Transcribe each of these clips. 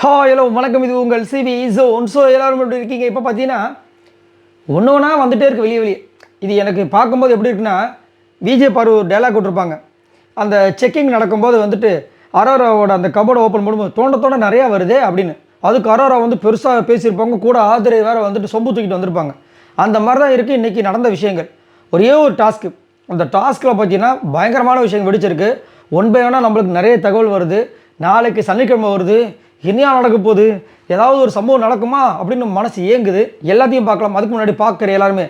Hello வணக்கம், இது உங்கள் சிவி ஜோன். ஸோ எல்லோரும் எப்படி இருக்கீங்க? இப்போ பார்த்தீங்கன்னா ஒன்று ஒன்றா வந்துகிட்டே இருக்குது வெளியே. இது எனக்கு பார்க்கும்போது எப்படி இருக்குன்னா, விஜய் பாரு ஒரு டைலாக் விட்டுருப்பாங்க. அந்த செக்கிங் நடக்கும்போது வந்துட்டு அரோராவோட அந்த கபோர்டை ஓப்பன் பண்ணும்போது தோண்ட நிறையா வருது அப்படின்னு. அதுக்கு அரோரா வந்து பெருசாக பேசியிருப்பாங்க, கூட ஆதரவு வேறு வந்துட்டு சொம்பு தூக்கிட்டு வந்திருப்பாங்க. அந்த மாதிரி தான் இருக்குது இன்றைக்கி நடந்த விஷயங்கள். ஒரே ஒரு டாஸ்க்கு, அந்த டாஸ்கில் பார்த்தீங்கன்னா பயங்கரமான விஷயங்கள் வெடிச்சிருக்கு. ஒன் பை ஒன்னாக நம்மளுக்கு நிறைய தகவல் வருது. நாளைக்கு சனிக்கிழமை வருது, என்னையா நடக்க போகுது, ஏதாவது ஒரு சம்பவம் நடக்குமா அப்படின்னு மனசு ஏங்குது. எல்லாத்தையும் பார்க்கலாம். அதுக்கு முன்னாடி பார்க்குற எல்லாருமே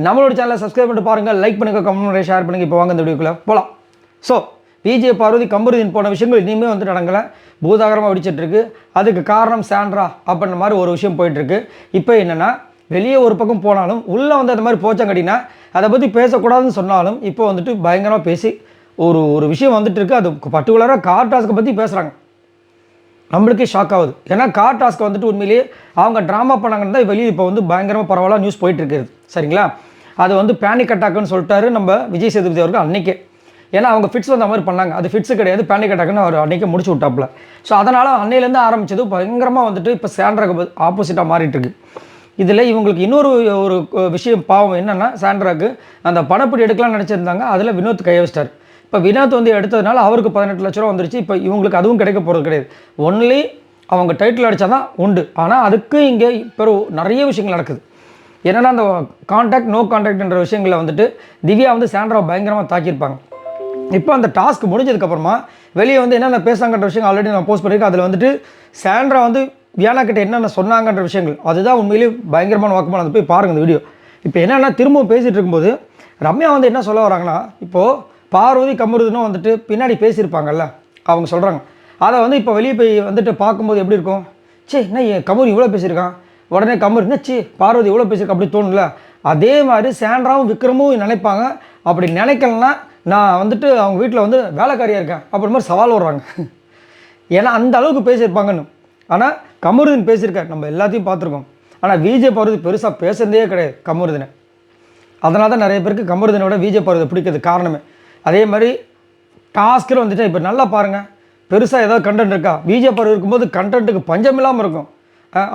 நம்மளோட சேனலை சப்ஸ்கிரைப் பண்ணிட்டு பாருங்கள், லைக் பண்ணுங்கள், கமெண்ட் பண்ணி ஷேர் பண்ணுங்கள். இப்போ வாங்க இந்த வீடியோக்குள்ளே போகலாம். ஸோ விஜய் பார்வதி கமருதீன் போன விஷயங்கள் இனிமேல் வந்து நடங்கலை, பூதாகரமாக வெடிச்சிட்ருக்கு. அதுக்கு காரணம் சாண்ட்ரா அப்படின்ற மாதிரி ஒரு விஷயம் போயிட்டுருக்கு. இப்போ என்னென்னா, வெளியே ஒரு பக்கம் போனாலும் உள்ளே வந்து அந்த மாதிரி போச்சாங்கட்டினா அதை பற்றி பேசக்கூடாதுன்னு சொன்னாலும் இப்போ வந்துட்டு பயங்கரமாக பேசி ஒரு விஷயம் வந்துட்டு இருக்குது. அது பர்டிகுலராக கார் டாஸ்க்கை பற்றி பேசுகிறாங்க. நம்மளுக்கே ஷாக் ஆகுது. ஏன்னா கார் டாஸ்க்கு வந்துட்டு உண்மையிலேயே அவங்க ட்ராமா பண்ணாங்கன்னு தான் வெளியே இப்போ வந்து பயங்கரமாக பரவாயில்ல நியூஸ் போயிட்டுருக்குது. சரிங்களா? அது வந்து பேனிக் அட்டாக்குன்னு சொல்லிட்டாரு நம்ம விஜய் சேதுபதி அவர்கள் அன்றைக்கே. ஏன்னா அவங்க ஃபிட்ஸ் வந்த மாதிரி பண்ணாங்க. அது ஃபிட்ஸு கிடையாது, பேனிக் அட்டாக்குன்னு அவர் அன்றைக்கே முடிச்சு விட்டாப்புல. ஸோ அதனால் அன்னையிலேருந்து ஆரம்பித்தது பயங்கரமாக வந்துட்டு இப்போ சாண்ட்ராக்கு ஆப்போசிட்டாக மாறிட்டுருக்கு. இதில் இவங்களுக்கு இன்னொரு ஒரு விஷயம் பாவம் என்னென்னா, சாண்ட்ராக்கு அந்த பணப்படி எடுக்கலாம்னு நினச்சிருந்தாங்க. அதில் வினோத் கையை வச்சிட்டார். இப்போ வினோத் வந்து எடுத்ததுனால அவருக்கு 18 லட்ச ரூபா வந்துருச்சு. இப்போ இவங்களுக்கு அதுவும் கிடைக்க போகிறது கிடையாது. ஒன்லி அவங்க டைட்டில் அடித்தா தான் உண்டு. ஆனால் அதுக்கு இங்கே இப்போ நிறைய விஷயங்கள் நடக்குது. என்னென்னா, அந்த கான்டாக்ட் நோ கான்டாக்ட்ன்ற விஷயங்களில் வந்துட்டு திவ்யா வந்து சாண்ட்ரா பயங்கரமாக தாக்கியிருப்பாங்க. இப்போ அந்த டாஸ்க் முடிஞ்சதுக்கப்புறமா வெளியே வந்து என்னென்ன பேசுகிறாங்கன்ற விஷயம் ஆல்ரெடி நான் போஸ்ட் பண்ணியிருக்கேன். அதில் வந்துட்டு சாண்ட்ரா வந்து வியானா கிட்ட என்னென்ன சொன்னாங்கன்ற விஷயங்கள் அதுதான் உண்மையிலேயே பயங்கரமான வாக்குமூலம். அதை போய் பாருங்கள் இந்த வீடியோ. இப்போ என்னென்னா, திரும்பவும் பேசிகிட்டு இருக்கும்போது ரம்யா வந்து என்ன சொல்ல வராங்கன்னா, இப்போது பார்வதி கமருதுன்னு வந்துட்டு பின்னாடி பேசியிருப்பாங்கல்ல, அவங்க சொல்கிறாங்க. அதை வந்து இப்போ வெளியே போய் வந்துட்டு பார்க்கும்போது எப்படி இருக்கும்? சே, என்ன கமரு இவ்வளோ பேசியிருக்கான், உடனே கமரு என்ன சி பார்வதி இவ்வளோ பேசியிருக்கா அப்படி தோணுல. அதே மாதிரி சாண்ட்ராவும் விக்ரமும் நினைப்பாங்க. அப்படி நினைக்கலன்னா நான் வந்துட்டு அவங்க வீட்டில் வந்து வேலைக்காரியாக இருக்கேன் அப்படி மாதிரி சவால் விடுறாங்க. ஏன்னா அந்த அளவுக்கு பேசியிருப்பாங்கன்னு. ஆனால் கமருதீன் பேசியிருக்கார், நம்ம எல்லாத்தையும் பார்த்துருக்கோம். ஆனால் விஜய் பார்வதி பெருசாக பேசுறதே கிடையாது கமருதீனை. அதனால தான் நிறைய பேருக்கு கமருதீனோட விஜய் பார்வதி பிடிக்கிறது காரணமே. அதே மாதிரி டாஸ்கில் வந்துட்டு இப்போ நல்லா பாருங்கள், பெருசாக ஏதாவது கண்டென்ட் இருக்கா? விஜய் பார்வதி இருக்கும்போது கண்டென்ட்டுக்கு பஞ்சம் இல்லாமல் இருக்கும்.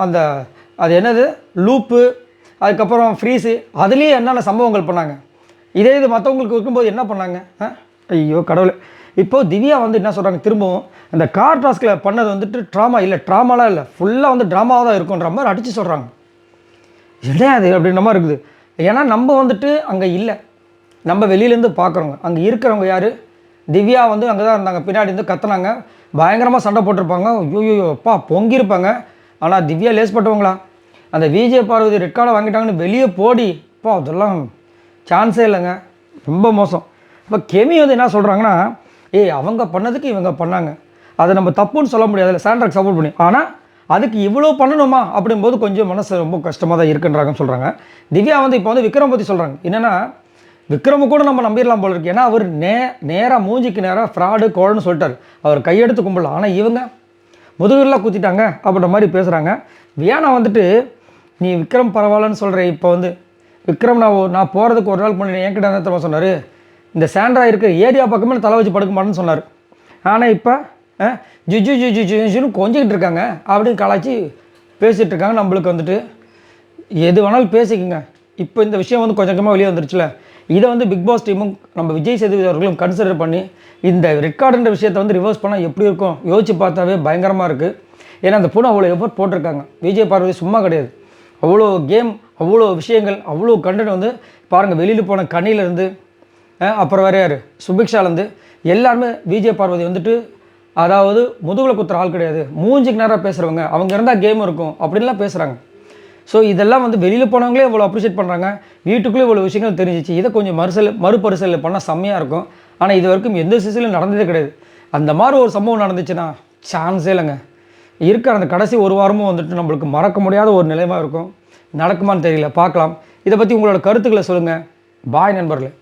அந்த அது என்னது லூப்பு, அதுக்கப்புறம் ஃப்ரீஸு, அதுலேயே என்னென்ன சம்பவங்கள் பண்ணாங்க. இதே இது மற்றவங்களுக்கு இருக்கும்போது என்ன பண்ணாங்க? ஐயோ கடவுளை. இப்போது திவ்யா வந்து என்ன சொல்கிறாங்க, திரும்பவும் அந்த கார் டாஸ்கில் பண்ணது வந்துட்டு ட்ராமா இல்லை, ட்ராமாலாம் இல்லை, ஃபுல்லாக வந்து ட்ராமாவாக தான் இருக்குன்ற மாதிரி அடித்து சொல்கிறாங்க. என்ன அது அப்படின்ற மாதிரி இருக்குது. ஏன்னா நம்ம வந்துட்டு அங்கே இல்லை, நம்ம வெளியிலேருந்து பார்க்குறவங்க. அங்கே இருக்கிறவங்க யார்? திவ்யா வந்து அங்கே தான் இருந்தாங்க, பின்னாடி இருந்து கத்துனாங்க, பயங்கரமாக சண்டை போட்டிருப்பாங்க. ஐயோ அப்பா பொங்கியிருப்பாங்க. ஆனால் திவ்யா லேஸ்பட்டவங்களா? அந்த விஜய் பார்வதி ரெட் கார்டை வாங்கிட்டாங்கன்னு வெளியே போடி அப்பா, அதெல்லாம் சான்ஸே இல்லைங்க, ரொம்ப மோசம். இப்போ கெமி வந்து என்ன சொல்கிறாங்கன்னா, அவங்க பண்ணதுக்கு இவங்க பண்ணாங்க, அதை நம்ம தப்புன்னு சொல்ல முடியாது, அதில் சாண்ட்ராக்கு சப்போர்ட் பண்ணி. ஆனால் அதுக்கு இவ்வளோ பண்ணணுமா அப்படிங்கும்போது கொஞ்சம் மனசு ரொம்ப கஷ்டமாக தான் இருக்குன்றாங்கன்னு சொல்கிறாங்க. திவ்யா வந்து இப்போ வந்து விக்ரம் பற்றி சொல்கிறாங்க. என்னென்னா, விக்ரம கூட நம்ம நம்பிடலாம் போல இருக்கு. ஏன்னா அவர் நேராக மூஞ்சிக்கு நேராக ஃப்ராடு கோழன்னு சொல்லிட்டார், அவர் கையெடுத்து கும்பிடலாம். ஆனால் இவங்க முதுகுலாம் குத்திட்டாங்க அப்படின்ற மாதிரி பேசுகிறாங்க. வியானா வந்துட்டு நீ விக்ரம் பரவாயில்லன்னு சொல்கிறேன். இப்போ வந்து விக்ரம் நான் போகிறதுக்கு ஒரு நாள் பண்ணி என்கிட்ட என்ன சொன்னார், இந்த சாண்ட்ரா இருக்கிற ஏரியா பக்கமே தலை வச்சு படுக்க மாட்டேன்னு சொன்னார். ஆனால் இப்போ ஜுஜு ஜுஜு ஜுஜுன்னு கொஞ்சிக்கிட்டு இருக்காங்க அப்படின்னு கலாச்சி பேசிகிட்டு இருக்காங்க. நம்மளுக்கு வந்துட்டு எது வேணாலும் பேசிக்கோங்க. இப்போ இந்த விஷயம் வந்து கொஞ்சம் கொஞ்சமாக வெளியே வந்துருச்சுல, இதை வந்து பிக் பாஸ் டீமும் நம்ம விஜய் சேதுபதி அவர்களும் கன்சிடர் பண்ணி இந்த ரெக்கார்டுன்ற விஷயத்தை வந்து ரிவர்ஸ் பண்ணால் எப்படி இருக்கும் யோசிச்சு பார்த்தாவே பயங்கரமாக இருக்குது. ஏன்னா அந்த பொண்ணு அவ்வளோ எஃபர்ட் போட்டிருக்காங்க. விஜய் பார்வதி சும்மா கிடையாது, அவ்வளோ கேம், அவ்வளோ விஷயங்கள், அவ்வளோ கண்டென்ட் வந்து பாருங்கள். வெளியில் போன கண்ணிலேருந்து அப்புறம் வேறு யார் சுபிக்ஷாலேருந்து எல்லாருமே விஜய் பார்வதி வந்துட்டு அதாவது முதுகில் குத்துற ஆள் கிடையாது, மூஞ்சிக்கு நேராக பேசுகிறவங்க, அவங்க இருந்தால் கேம் இருக்கும் அப்படின்லாம் பேசுகிறாங்க. ஸோ இதெல்லாம் வந்து வெளியில் போனவங்களே இவ்வளோ அப்ரிஷியேட் பண்ணுறாங்க. வீட்டுக்குள்ளே இவ்வளோ விஷயங்கள் தெரிஞ்சிச்சு. இதை கொஞ்சம் மறுபரிசீலனை பண்ணால் செம்மையாக இருக்கும். ஆனால் இது வரைக்கும் எந்த சீசன்லையும் நடந்ததே கிடையாது. அந்த மாதிரி ஒரு சம்பவம் நடந்துச்சுன்னா சான்ஸே இல்லைங்க. இருக்கிற அந்த கடைசி ஒரு வாரமும் வந்துட்டு நம்மளுக்கு மறக்க முடியாத ஒரு நிலைமாக இருக்கும். நடக்குமான்னு தெரியல, பார்க்கலாம். இதை பற்றி உங்களோட கருத்துக்களை சொல்லுங்கள். பாய் நண்பர்களே.